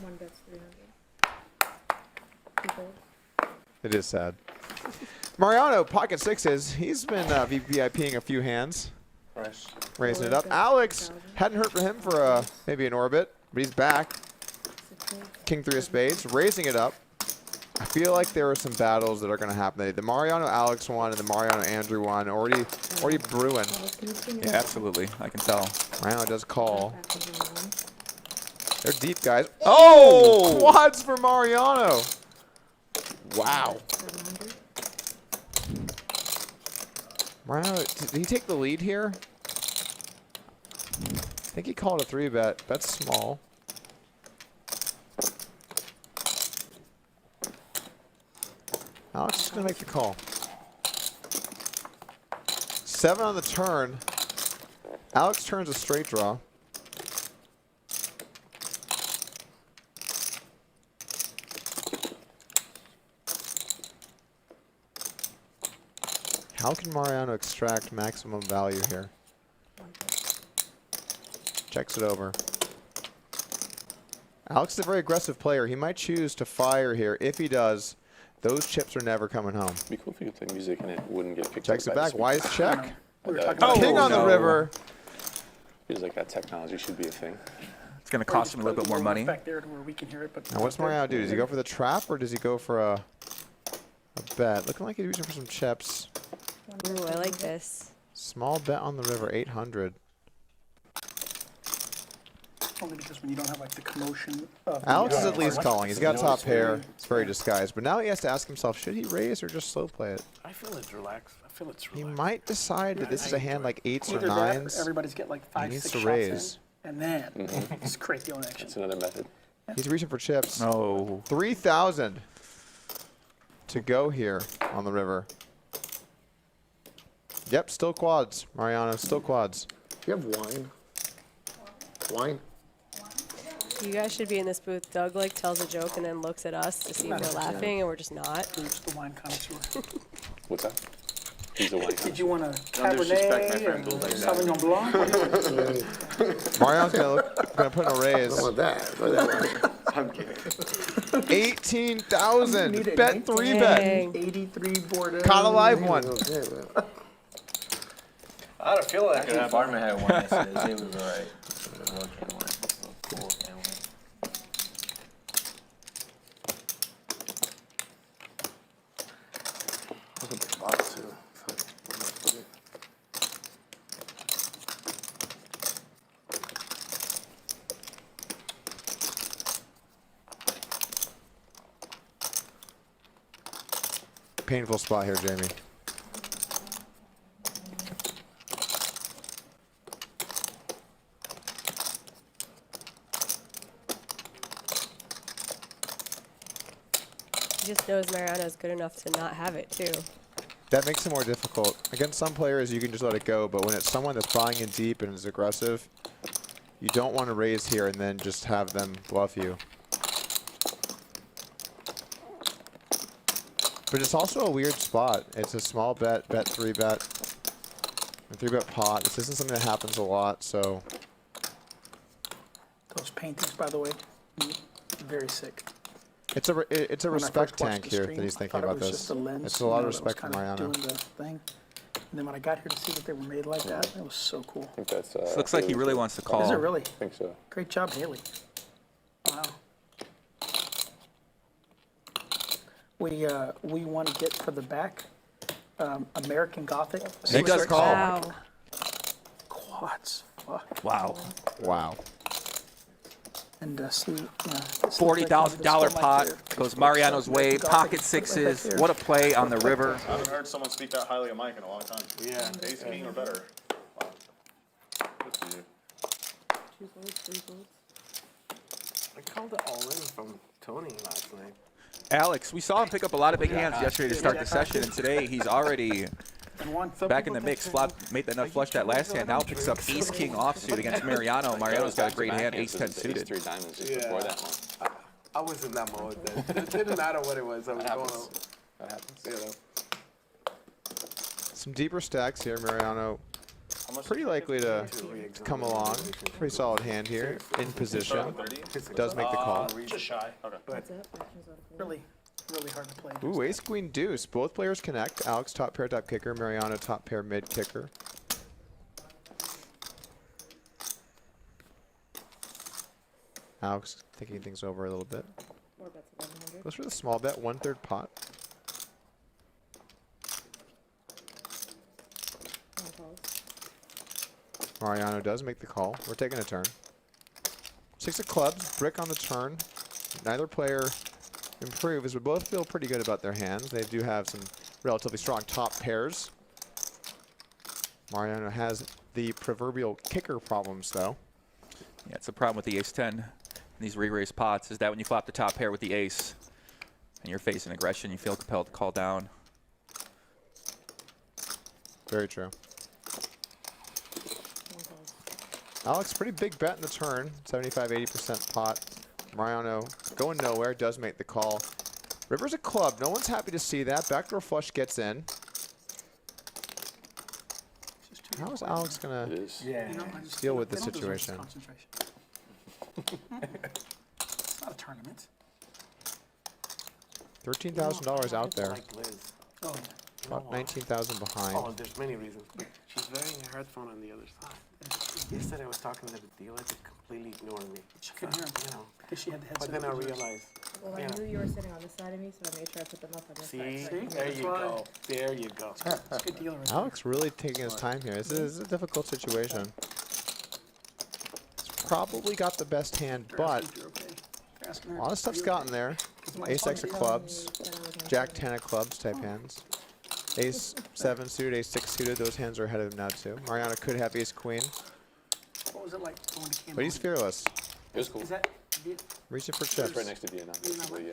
One bet's 300. It is sad. Mariano, pocket sixes. He's been VIPing a few hands. Nice. Raising it up. Alex, hadn't heard from him for maybe an orbit, but he's back. King 3 of spades, raising it up. I feel like there are some battles that are going to happen. The Mariano Alex one and the Mariano Andrew one already brewing. Yeah, absolutely. I can tell. Mariano does call. They're deep, guys. Oh! Quads for Mariano. Wow. Mariano, did he take the lead here? I think he called a 3-bet. That's small. Alex is going to make the call. 7 on the turn. Alex turns a straight draw. How can Mariano extract maximum value here? Checks it over. Alex is a very aggressive player. He might choose to fire here. If he does, those chips are never coming home. It'd be cool if you could play music and it wouldn't get picked Checks up it by the back. speaker. Wise check. King on the river. Feels like that technology should be a thing. It's going to cost him a little bit more money. Back there to where we can hear it, but Now what's Mariano do? Does he go for the trap or does he go for a bet? Looking like he's reaching for some chips. Ooh, I like this. Small bet on the river, 800. only because when you don't have like the commotion of Alex is the, at least calling. He's got top pair. It's very disguised. But now he has to ask himself, should he raise or just slow play it? I feel it's relaxed. I feel it's He relaxed. might decide that this is a hand like 8s or either that or 9s. everybody's get like He 5, needs 6 to shots raise. in, and then just create the own action. That's another method. He's reaching for chips. Oh. 3,000 to go here on the river. Yep, still quads. Mariano, still quads. Do you have wine? Wine? You guys should be in this booth. Doug like tells a joke and then looks at us to see if we're laughing, and we're just not. Who's the wine connoisseur? What's that? He's a wine Did you want a Don't disrespect my Cabernet friend or Bill like that. Sauvignon Blanc? Mariano's gonna put in a raise. I want that. I'm kidding. 18,000. Need it, Bet right? 3-bet. Dang. 83 Bordeaux. Caught a live one. Okay, well. I don't feel like Actually, Bartman had one yesterday. It was alright. It was okay one. So cool. Can't win. Look at the box, too. Fuck. Painful spot here, Jamie. He just knows Mariano's good enough to not have it, too. That makes it more difficult. Against some players, you can just let it go, but when it's someone that's buying in deep and is aggressive, you don't want to raise here and then just have them bluff you. But it's also a weird spot. It's a small bet, bet 3-bet, and 3-bet pot. This isn't something that happens a lot, so Those paintings, by the way, very sick. it's a When I respect first watched tank the here stream, that he's I thinking thought it about was this. just a lens, It's a lot you of know, that was respect for kinda Mariano. doing the thing. And then when I got here to see that they were made like that, it was so cool. I think that's. This looks like he really wants to call. Is it really? I think so. Great job, Haley. Wow. We want to get for the back American Gothic. He does call. Wow. Quads. Fuck. Wow. Wow. And see, $40,000 pot goes Mariano's way. Pocket sixes. What a play on the river. I haven't heard someone speak that highly of Mike in a long time. Yeah. Ace king or better. Wow. Good for you. 2 gold, 3 gold. I called it all in from Tony last night. Alex, we saw him pick up a lot of big hands yesterday to start the session, and today he's already back in the mix. Made enough flush that last hand. Now picks up ace king offsuit against Mariano. Mariano's got a great hand, ace 10 suited. Ace 3 diamonds just before that one. I was in that mode then. It didn't matter what it was. I was That going happens. That happens. You know. Some deeper stacks here, Mariano. How pretty likely to come along. Pretty solid hand here. In position. Does make the call. Just shy. Okay. What's up? Actions out of play. Really, really hard to play. Ooh, ace, queen, deuce. Both players connect. Alex top pair, top kicker. Mariano top pair, mid kicker. Alex thinking things over a little bit. 4 bets 1100. Goes for the small bet, 1/3 pot. One calls. Mariano does make the call. We're taking a turn. 6 of clubs, brick on the turn. Neither player improves, but both feel pretty good about their hands. They do have some relatively strong top pairs. Mariano has the proverbial kicker problems, though. Yeah, it's a problem with the ace-10 in these re-raised pots is that when you flop the top pair with the ace and you're facing aggression, you feel compelled to call down. Very true. One calls. Alex, pretty big bet in the turn. 75-80% pot. Mariano going nowhere, does make the call. River's a club. No one's happy to see that. Backdoor flush gets in. How is Alex going It to is. Yeah. deal with the situation? It's not a tournament. $13,000 out there. Like Liz. Oh, About 19,000 Oh, behind. there's many reasons. She's wearing a headphone on the other side. Yesterday I was talking to the dealer, they completely ignored me. she couldn't hear him You know, because she had the headset. but then I on. realized, Well, I Yeah. knew you were sitting on this side of me, so I made sure I put them up on this see, side. So I can there hear you why. go, there you go. It's a good deal right Alex really taking his time here. This is a difficult situation. He's probably got the best hand, there. They're but asking if you're okay. They're asking her, a lot of stuff's "Are you gotten okay?" there. 'Cause my Ace son X of said, clubs, Then I was gonna Jack say- 10 of clubs type hands. Ace 7 suited, Ace 6 suited. Those hands are ahead of him now too. Mariano could have Ace Queen, What was it like going to Cambodia? but he's fearless. It was cool. Is that Reaching for It's chips. right next to Vietnam, basically, yeah.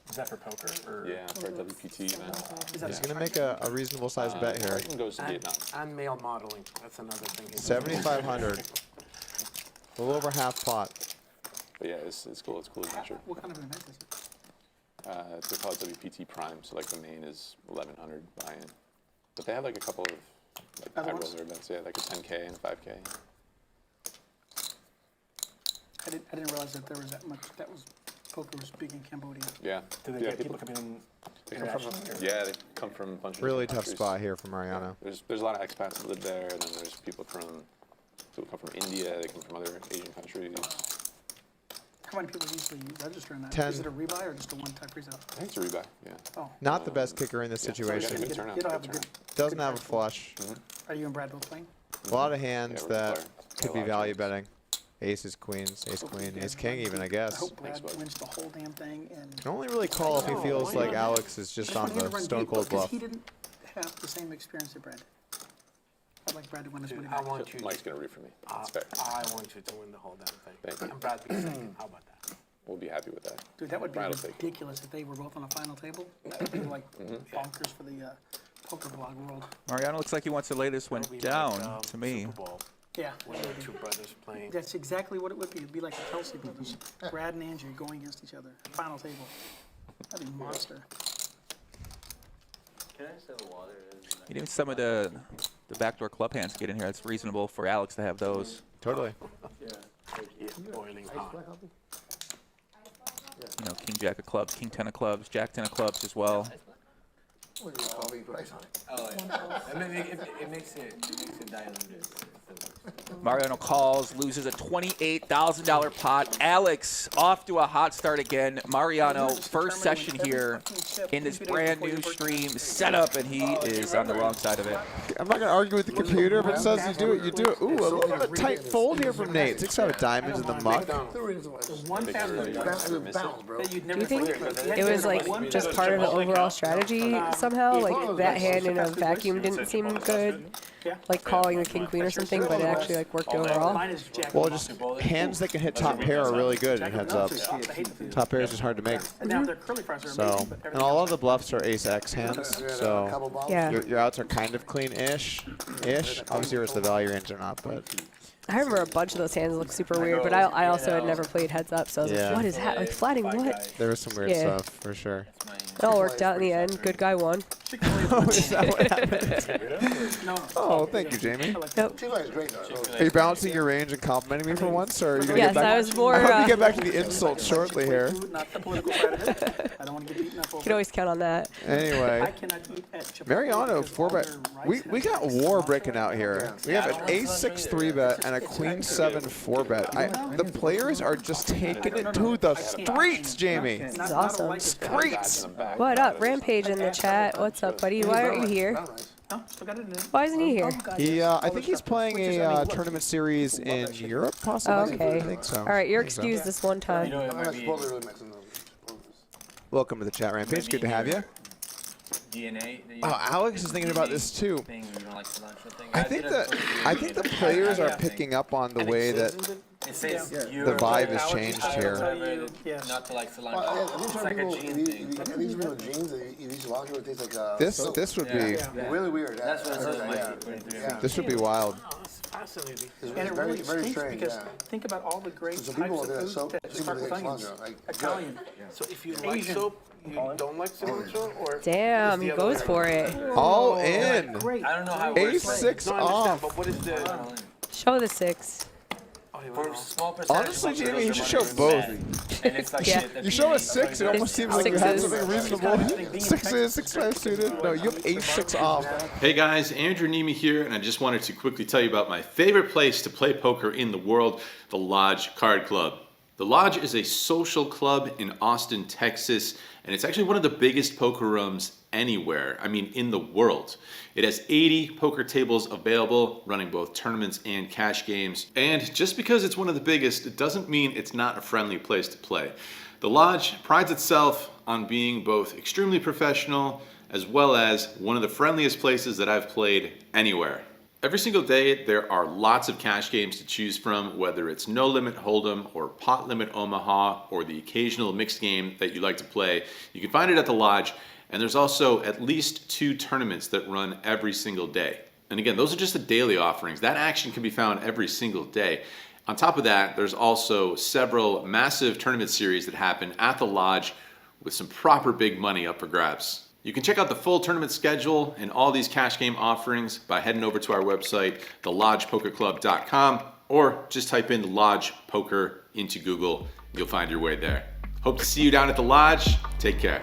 Is that for poker or? Yeah, for a WPT event. Is that He's going to make a reasonable sized bet here. Everyone goes to Vietnam. And male modeling, that's another thing. 7,500. A little over half pot. But yeah, it's cool. It's a cool adventure. What kind of event is it? They call it WPT Prime, so like the main is 1,100 buy-in. But they have like a couple of like Other high ones? roller events, yeah, like a 10K and a 5K. I didn't realize that there was that much. That was poker was big in Cambodia. Yeah. Do they yeah, get people coming in they come from internationally? yeah, they come from a bunch of Really different tough countries. spot here for Mariano. There's a lot of expats that live there, and then there's people come from India, they come from other Asian countries. How many people usually register in that? 10. Is it a rebuy or just a one-time freeze out? I think it's a rebuy, yeah. Oh, Not the best kicker in this Yeah, so we got a situation. good turnout, you don't good have a good. Doesn't have a flush. Are you and Brad both playing? A lot of hands Yeah, we're that playing. could A be lot of value chances. betting. Aces, queens, ace queen, ace king even, I I guess. hope Brad Thanks, bud. wins the whole damn thing and. Can only really call if he feels like Alex is just on the stone cold Because bluff. he didn't have the same experience that Brad. I'd like Brad to win his money Dude, I back. want you, Mike's gonna root for me. It's fair. I want you to win the whole damn thing. Thank you. And Brad be second, how about that? We'll be happy with that. Dude, that would be Brad will take it. ridiculous if they were both on a final table. That would be like bonkers for the poker blog world. Mariano looks like he wants to lay this one It'll be down like, to me. Super Bowl, Yeah. when the two brothers playing. That's exactly what it would be. It'd be like the Kelsey brothers, Brad and Andrew going against each other. Final table. That'd be a monster. Can I just have a water? Even some of the backdoor club hands get in here. It's reasonable for Alex to have those. Totally. Yeah, boiling hot. You know, king jack of clubs, king 10 of clubs, jack 10 of clubs as well. Oh, yeah. It makes it diluted. Mariano calls, loses a $28,000 pot. Alex off to a hot start again. Mariano, first session here in this brand new stream setup, and he is on the wrong side of it. I'm not going to argue with the computer. If it says you do it, you do it. Ooh, a little bit of a tight fold here from Nate. 6 out of diamonds in the muck. One fast that you'd never Do you think think it was like just part of the overall strategy somehow? Like that hand in a vacuum didn't seem good, like calling the king queen or something, but it actually like worked overall. Mine is Jack. Well, just hands that can hit top pair are really good in heads up. I hate the food. Top pair is just hard to make. And now their curly fries are So, amazing, but and everything a lot else- of the bluffs are ace X hands. So Yeah. your outs are kind of clean-ish. Obviously, yours the value range or not, but I remember a bunch of those hands look super weird, but I also had never played heads up, so I was Yeah. like, what is that? Like flatting what? There was some weird Yeah. stuff for sure. It all worked out in the end. Good guy won. Oh, is that what happened? No. Oh, thank you, Jamie. Yep. Chick-fil-A is great though. Are you balancing your range and complimenting me for once, or are you gonna Yes, get back? I was more. I hope you get back to the insults shortly here. Food, not the political side of it. I don't want to get beaten up You over can always count on that. I Anyway, cannot eat at Chipotle Mariano because all 4-bet. their We rice got has war cilantro breaking in it. out here. We have an ace-6 3-bet and a queen-7 4-bet. The players are just taking it to the streets, Jamie. This is awesome. Streets. What up, Rampage in the chat? What's up, buddy? Why aren't you here? No, still got it in there. Why isn't he here? He, I think he's playing a tournament series in Europe, possibly. Okay. I think so. All right, you're I think so. excused this one time. I'm not Chipotle really mixing them. Welcome to the chat, Rampage. Good to have you. DNA. Oh, Alex is thinking about this too. Thing, you don't like cilantro thing. I think the players are picking up on the way that It says the vibe has changed here. Yes. Not to like cilantro. Well, have you It's tried like a people, gene thing. these real jeans that you eat cilantro, it tastes like This would be really weird. That's what it says. Yeah. this would be wild. It's fascinating. It's And it very, really very stinks strange, because yeah. think about all the great So types people of look at food soap, that people start with think onions. cilantro, like, Italian. So if you like Asian. soap, you don't like cilantro, or Damn, he goes for it. All in. Great. I don't know how it works. Ace-6 no, I understand, off. but what is the? Show the 6. For a small percentage. Honestly, of Jamie, you those should are show both. And it's like Yeah. shit that You show a the- 6, it almost seems like you have something reasonable. 6 6-5 suited. No, you have ace-6 off. Hey guys, Andrew Nemi here, and I just wanted to quickly tell you about my favorite place to play poker in the world, the Lodge Card Club. The Lodge is a social club in Austin, Texas, and it's actually one of the biggest poker rooms anywhere, I mean in the world. It has 80 poker tables available, running both tournaments and cash games. And just because it's one of the biggest, it doesn't mean it's not a friendly place to play. The Lodge prides itself on being both extremely professional as well as one of the friendliest places that I've played anywhere. Every single day, there are lots of cash games to choose from, whether it's No Limit Hold'em or Pot Limit Omaha or the occasional mixed game that you like to play. You can find it at the Lodge, and there's also at least 2 tournaments that run every single day. And again, those are just the daily offerings. That action can be found every single day. On top of that, there's also several massive tournament series that happen at the Lodge with some proper big money up for grabs. You can check out the full tournament schedule and all these cash game offerings by heading over to our website, thelodgepokerclub.com, or just type in the Lodge Poker into Google. You'll find your way there. Hope to see you down at the Lodge. Take care.